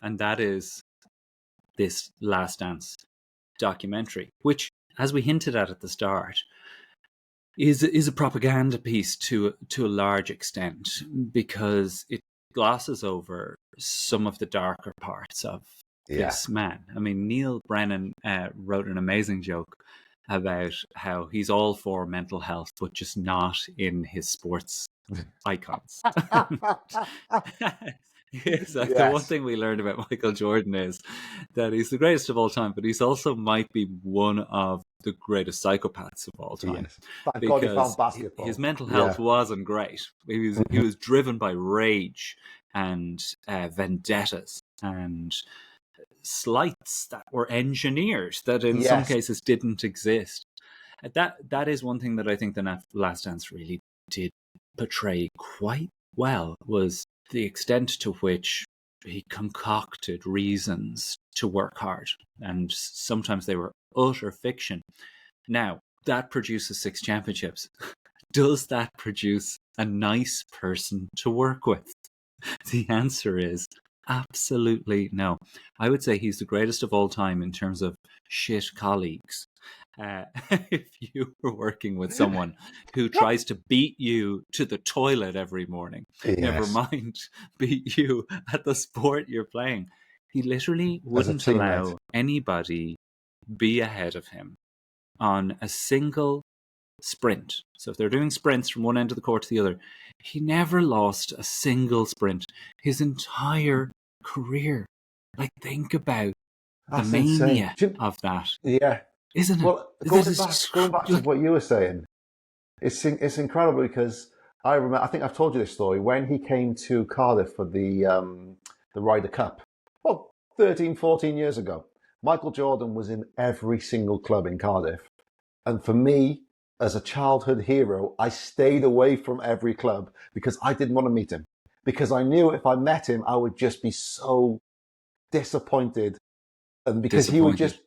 and that is this Last Dance documentary, which, as we hinted at the start, is a propaganda piece to a large extent, because it glosses over some of the darker parts of this man. I mean, Neil Brennan wrote an amazing joke about how he's all for mental health, but just not in his sports icons. It's like the one thing we learned about Michael Jordan is that he's the greatest of all time, but he's also might be one of the greatest psychopaths of all time. Thank God he found basketball. His mental health wasn't great. He was driven by rage and vendettas and slights that were engineered, that in some cases didn't exist. That is one thing that I think the Last Dance really did portray quite well, was the extent to which he concocted reasons to work hard, and sometimes they were utter fiction. Now, that produces 6 championships. Does that produce a nice person to work with? The answer is absolutely no. I would say he's the greatest of all time in terms of shit colleagues. If you were working with someone who tries to beat you to the toilet every morning, never mind beat you at the sport you're playing, he literally wouldn't allow anybody be ahead of him on a single sprint. So if they're doing sprints from one end of the court to the other, he never lost a single sprint his entire career. Like, think about the mania of that. Yeah. Isn't it? Well, going back to what you were saying, it's incredible, because I remember, I think I've told you this story, when he came to Cardiff for the Ryder Cup, 13, 14 years ago. Michael Jordan was in every single club in Cardiff. And for me, as a childhood hero, I stayed away from every club because I didn't want to meet him. Because I knew if I met him, I would just be so disappointed. And because he would just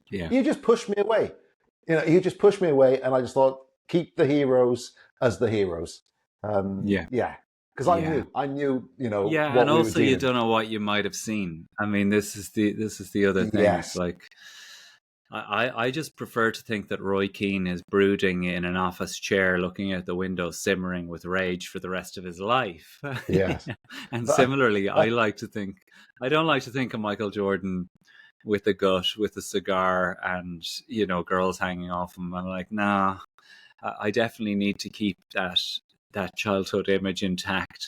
push me away. He just pushed me away, and I just thought, keep the heroes as the heroes. Because I knew, Yeah, what and we also were you doing. don't know what you might have seen. I mean, this is the other thing. Yes. It's like, I just prefer to think that Roy Keane is brooding in an office chair, looking out the window, simmering with rage for the rest of his life. Yes. And similarly, I don't like to think of Michael Jordan with a gut, with a cigar, and girls hanging off him. I'm like, nah, I definitely need to keep that childhood image intact.